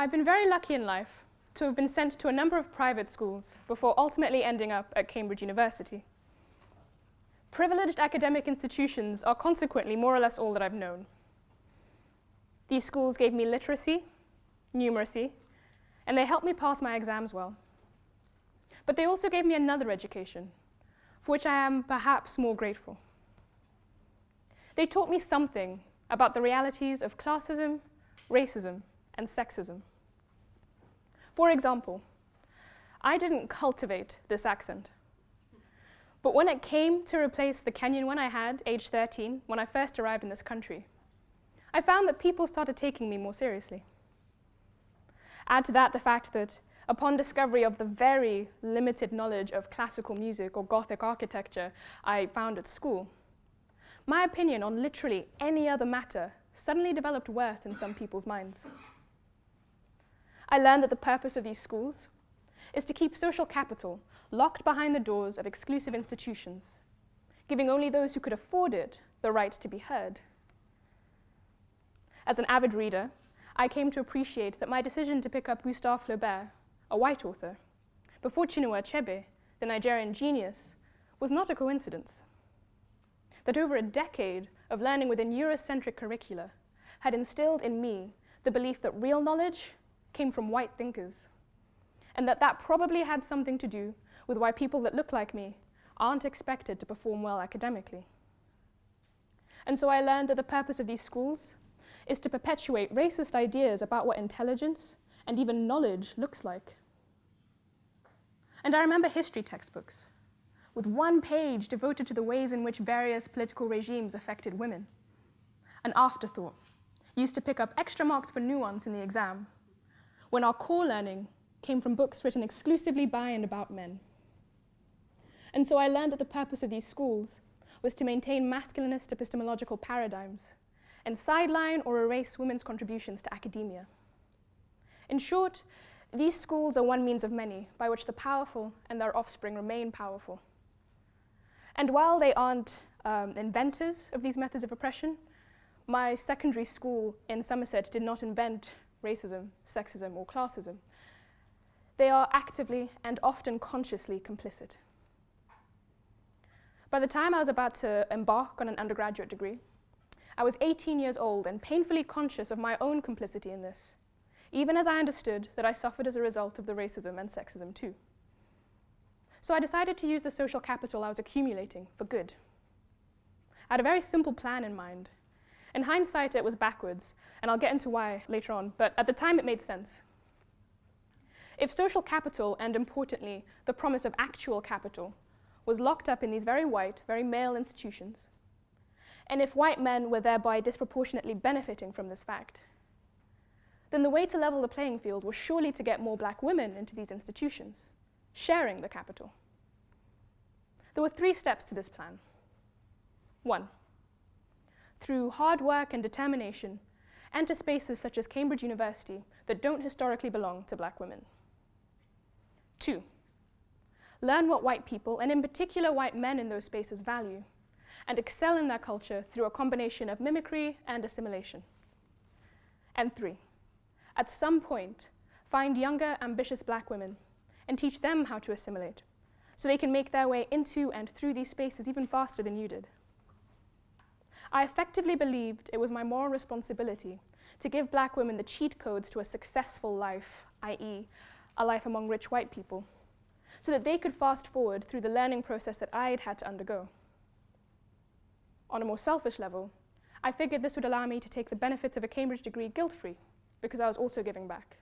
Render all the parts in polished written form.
I've been very lucky in life to have been sent to a number of private schools before ultimately ending up at Cambridge University. Privileged academic institutions are consequently more or less all that I've known. These schools gave me literacy, numeracy, and they helped me pass my exams well. But they also gave me another education, for which I am perhaps more grateful. They taught me something about the realities of classism, racism, and sexism. For example, I didn't cultivate this accent. But when it came to replace the Kenyan one I had, age 13, when I first arrived in this country, I found that people started taking me more seriously. Add to that the fact that upon discovery of the very limited knowledge of classical music or Gothic architecture I found at school, my opinion on literally any other matter suddenly developed worth in some people's minds. I learned that the purpose of these schools is to keep social capital locked behind the doors of exclusive institutions, giving only those who could afford it the right to be heard. As an avid reader, I came to appreciate that my decision to pick up Gustave Flaubert, a white author, before Chinua Achebe, the Nigerian genius, was not a coincidence. That over a decade of learning within Eurocentric curricula had instilled in me the belief that real knowledge came from white thinkers, and that probably had something to do with why people that look like me aren't expected to perform well academically. And so I learned that the purpose of these schools is to perpetuate racist ideas about what intelligence and even knowledge looks like. And I remember history textbooks, with one page devoted to the ways in which various political regimes affected women. An afterthought, used to pick up extra marks for nuance in the exam, when our core learning came from books written exclusively by and about men. And so I learned that the purpose of these schools was to maintain masculinist epistemological paradigms and sideline or erase women's contributions to academia. In short, these schools are one means of many by which the powerful and their offspring remain powerful. And while they aren't inventors of these methods of oppression, my secondary school in Somerset did not invent racism, sexism, or classism. They are actively and often consciously complicit. By the time I was about to embark on an undergraduate degree, I was 18 years old and painfully conscious of my own complicity in this, even as I understood that I suffered as a result of the racism and sexism too. So I decided to use the social capital I was accumulating for good. I had a very simple plan in mind. In hindsight, it was backwards, and I'll get into why later on, but at the time it made sense. If social capital, and importantly, the promise of actual capital, was locked up in these very white, very male institutions, and if white men were thereby disproportionately benefiting from this fact, then the way to level the playing field was surely to get more black women into these institutions, sharing the capital. There were 3 steps to this plan. 1, through hard work and determination, enter spaces such as Cambridge University that don't historically belong to black women. 2, learn what white people, and in particular white men in those spaces, value, and excel in their culture through a combination of mimicry and assimilation. And 3, at some point, find younger, ambitious black women and teach them how to assimilate, so they can make their way into and through these spaces even faster than you did. I effectively believed it was my moral responsibility to give black women the cheat codes to a successful life, i.e., a life among rich white people, so that they could fast forward through the learning process that I'd had to undergo. On a more selfish level, I figured this would allow me to take the benefits of a Cambridge degree guilt-free, because I was also giving back.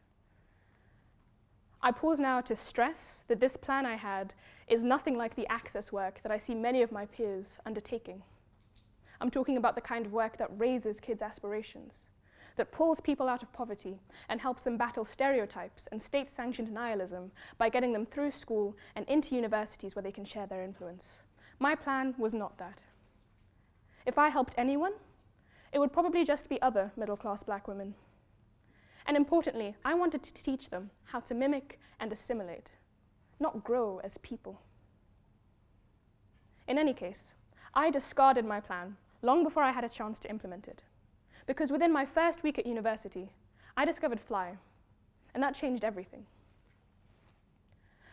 I pause now to stress that this plan I had is nothing like the access work that I see many of my peers undertaking. I'm talking about the kind of work that raises kids' aspirations, that pulls people out of poverty and helps them battle stereotypes and state-sanctioned nihilism by getting them through school and into universities where they can share their influence. My plan was not that. If I helped anyone, it would probably just be other middle-class black women. And importantly, I wanted to teach them how to mimic and assimilate, not grow as people. In any case, I discarded my plan long before I had a chance to implement it, because within my first week at university, I discovered Fly, and that changed everything.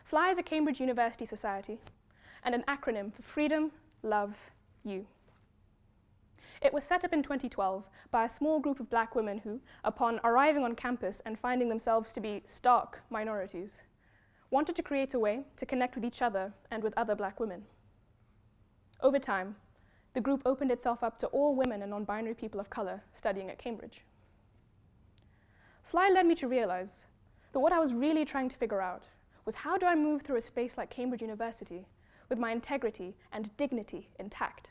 FLY is a Cambridge University society and an acronym for Freedom, Love, You. It was set up in 2012 by a small group of black women who, upon arriving on campus and finding themselves to be stark minorities, wanted to create a way to connect with each other and with other black women. Over time, the group opened itself up to all women and non-binary people of color studying at Cambridge. FLY led me to realize that what I was really trying to figure out was, how do I move through a space like Cambridge University with my integrity and dignity intact?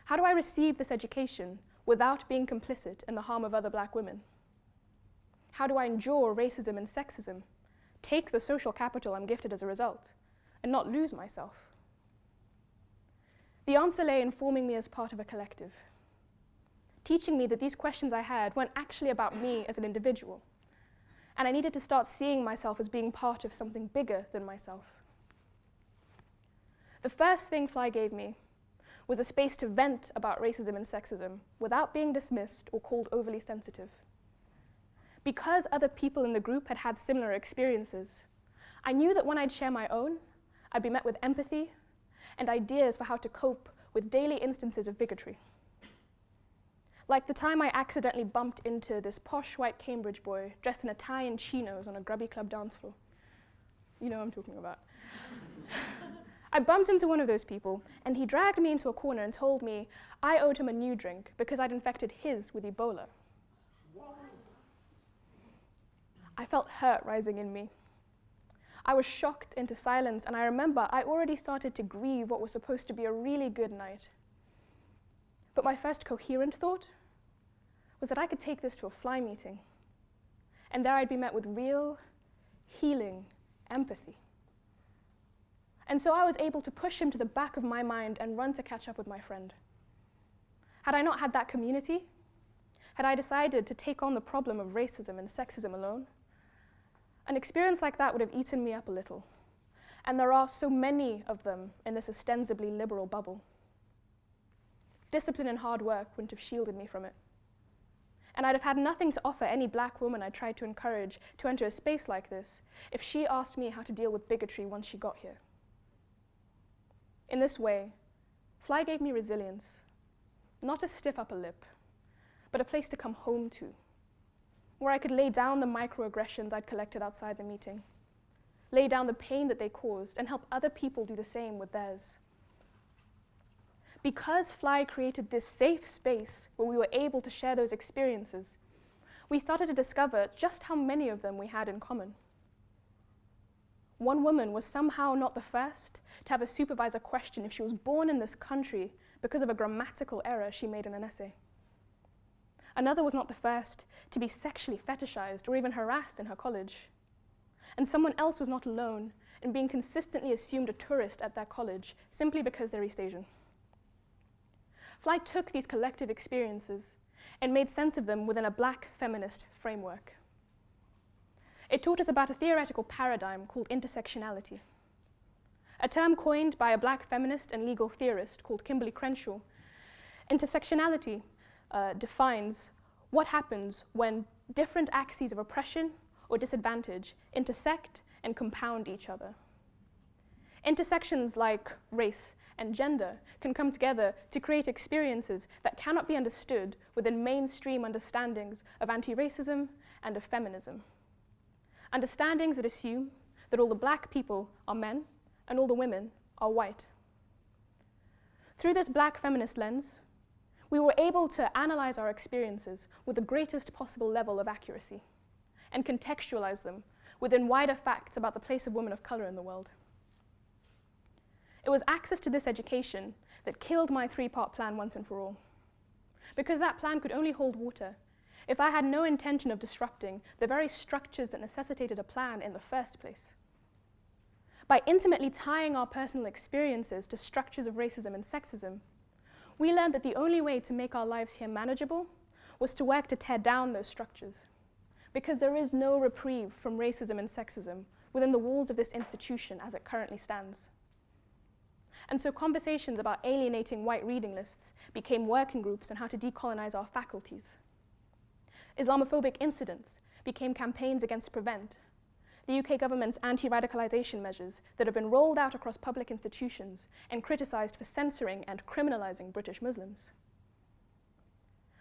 How do I receive this education without being complicit in the harm of other black women? How do I endure racism and sexism, take the social capital I'm gifted as a result, and not lose myself? The answer lay in forming me as part of a collective, teaching me that these questions I had weren't actually about me as an individual, and I needed to start seeing myself as being part of something bigger than myself. The first thing FLY gave me was a space to vent about racism and sexism without being dismissed or called overly sensitive. Because other people in the group had had similar experiences, I knew that when I'd share my own, I'd be met with empathy and ideas for how to cope with daily instances of bigotry. Like the time I accidentally bumped into this posh white Cambridge boy dressed in a tie and chinos on a grubby club dance floor. You know what I'm talking about. I bumped into one of those people, and he dragged me into a corner and told me I owed him a new drink because I'd infected his with Ebola. What? I felt hurt rising in me. I was shocked into silence, and I remember I already started to grieve what was supposed to be a really good night. But my first coherent thought was that I could take this to a FLY meeting, and there I'd be met with real, healing empathy. And so I was able to push him to the back of my mind and run to catch up with my friend. Had I not had that community, had I decided to take on the problem of racism and sexism alone, an experience like that would have eaten me up a little. And there are so many of them in this ostensibly liberal bubble. Discipline and hard work wouldn't have shielded me from it. And I'd have had nothing to offer any black woman I tried to encourage to enter a space like this if she asked me how to deal with bigotry once she got here. In this way, FLY gave me resilience, not a stiff upper lip, but a place to come home to, where I could lay down the microaggressions I'd collected outside the meeting, lay down the pain that they caused, and help other people do the same with theirs. Because FLY created this safe space where we were able to share those experiences, we started to discover just how many of them we had in common. One woman was somehow not the first to have a supervisor question if she was born in this country because of a grammatical error she made in an essay. Another was not the first to be sexually fetishized or even harassed in her college. And someone else was not alone in being consistently assumed a tourist at their college simply because they're East Asian. FLY took these collective experiences and made sense of them within a black feminist framework. It taught us about a theoretical paradigm called intersectionality, a term coined by a black feminist and legal theorist called Kimberly Crenshaw. Intersectionality defines what happens when different axes of oppression or disadvantage intersect and compound each other. Intersections like race and gender can come together to create experiences that cannot be understood within mainstream understandings of anti-racism and of feminism. Understandings that assume that all the black people are men and all the women are white. Through this black feminist lens, we were able to analyze our experiences with the greatest possible level of accuracy and contextualize them within wider facts about the place of women of color in the world. It was access to this education that killed my three-part plan once and for all, because that plan could only hold water if I had no intention of disrupting the very structures that necessitated a plan in the first place. By intimately tying our personal experiences to structures of racism and sexism, we learned that the only way to make our lives here manageable was to work to tear down those structures, because there is no reprieve from racism and sexism within the walls of this institution as it currently stands. And so conversations about alienating white reading lists became working groups on how to decolonize our faculties. Islamophobic incidents became campaigns against Prevent, the UK government's anti-radicalisation measures that have been rolled out across public institutions and criticised for censoring and criminalising British Muslims.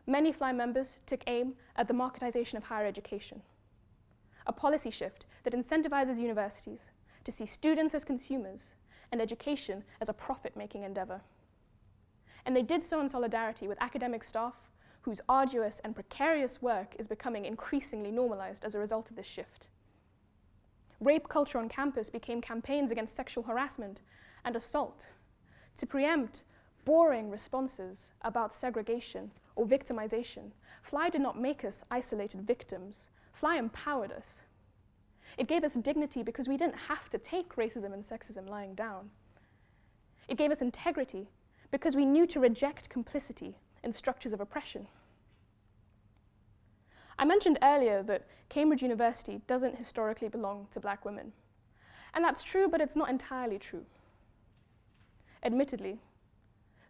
Many FLY members took aim at the marketisation of higher education, a policy shift that incentivises universities to see students as consumers and education as a profit-making endeavour. And they did so in solidarity with academic staff whose arduous and precarious work is becoming increasingly normalised as a result of this shift. Rape culture on campus became campaigns against sexual harassment and assault to preempt boring responses about segregation or victimization. FLY did not make us isolated victims. FLY empowered us. It gave us dignity because we didn't have to take racism and sexism lying down. It gave us integrity because we knew to reject complicity in structures of oppression. I mentioned earlier that Cambridge University doesn't historically belong to black women. And that's true, but it's not entirely true. Admittedly,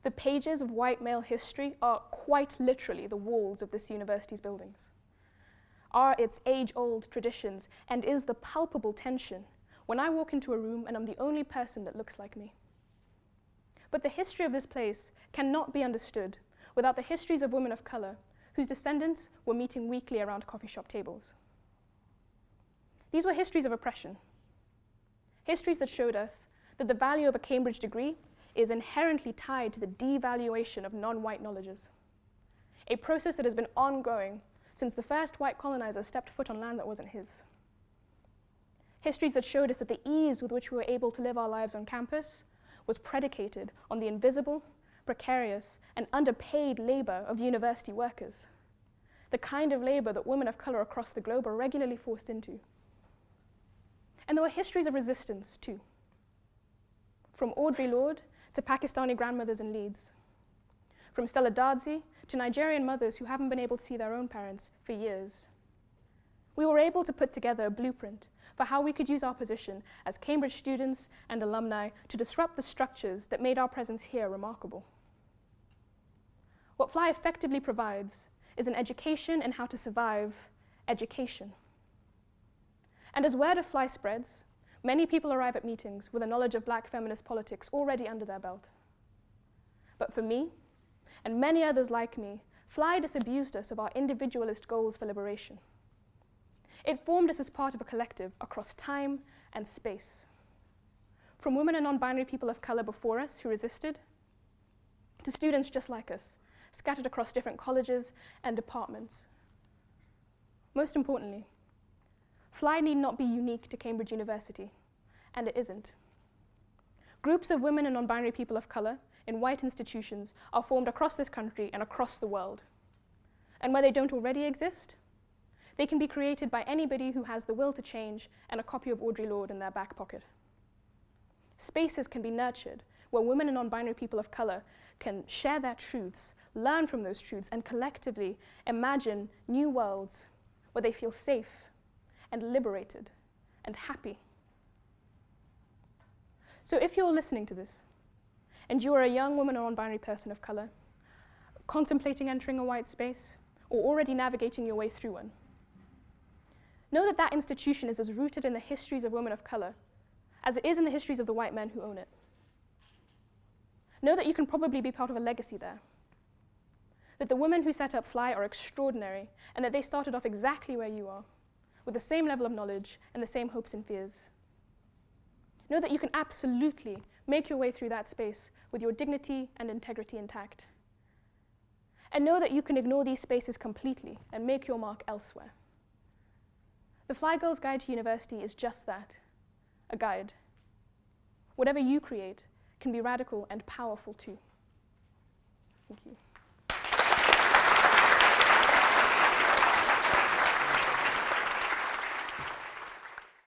the pages of white male history are quite literally the walls of this university's buildings, are its age-old traditions, and is the palpable tension when I walk into a room and I'm the only person that looks like me. But the history of this place cannot be understood without the histories of women of colour whose descendants were meeting weekly around coffee shop tables. These were histories of oppression, histories that showed us that the value of a Cambridge degree is inherently tied to the devaluation of non-white knowledges, a process that has been ongoing since the first white colonizer stepped foot on land that wasn't his. Histories that showed us that the ease with which we were able to live our lives on campus was predicated on the invisible, precarious, and underpaid labour of university workers, the kind of labour that women of colour across the globe are regularly forced into. And there were histories of resistance too, from Audre Lorde to Pakistani grandmothers in Leeds, from Stella Darzi to Nigerian mothers who haven't been able to see their own parents for years. We were able to put together a blueprint for how we could use our position as Cambridge students and alumni to disrupt the structures that made our presence here remarkable. What FLY effectively provides is an education in how to survive education. And as word of FLY spreads, many people arrive at meetings with a knowledge of black feminist politics already under their belt. But for me, and many others like me, FLY disabused us of our individualist goals for liberation. It formed us as part of a collective across time and space. From women and non-binary people of colour before us who resisted, to students just like us, scattered across different colleges and departments. Most importantly, FLY need not be unique to Cambridge University, and it isn't. Groups of women and non-binary people of colour in white institutions are formed across this country and across the world. And where they don't already exist, they can be created by anybody who has the will to change and a copy of Audre Lorde in their back pocket. Spaces can be nurtured where women and non-binary people of colour can share their truths, learn from those truths, and collectively imagine new worlds where they feel safe and liberated and happy. So if you're listening to this, and you are a young woman or non-binary person of colour, contemplating entering a white space, or already navigating your way through one, know that that institution is as rooted in the histories of women of colour as it is in the histories of the white men who own it. Know that you can probably be part of a legacy there, that the women who set up FLY are extraordinary, and that they started off exactly where you are, with the same level of knowledge and the same hopes and fears. Know that you can absolutely make your way through that space with your dignity and integrity intact. And know that you can ignore these spaces completely and make your mark elsewhere. The FLY Girls Guide to University is just that, a guide. Whatever you create can be radical and powerful too. Thank you.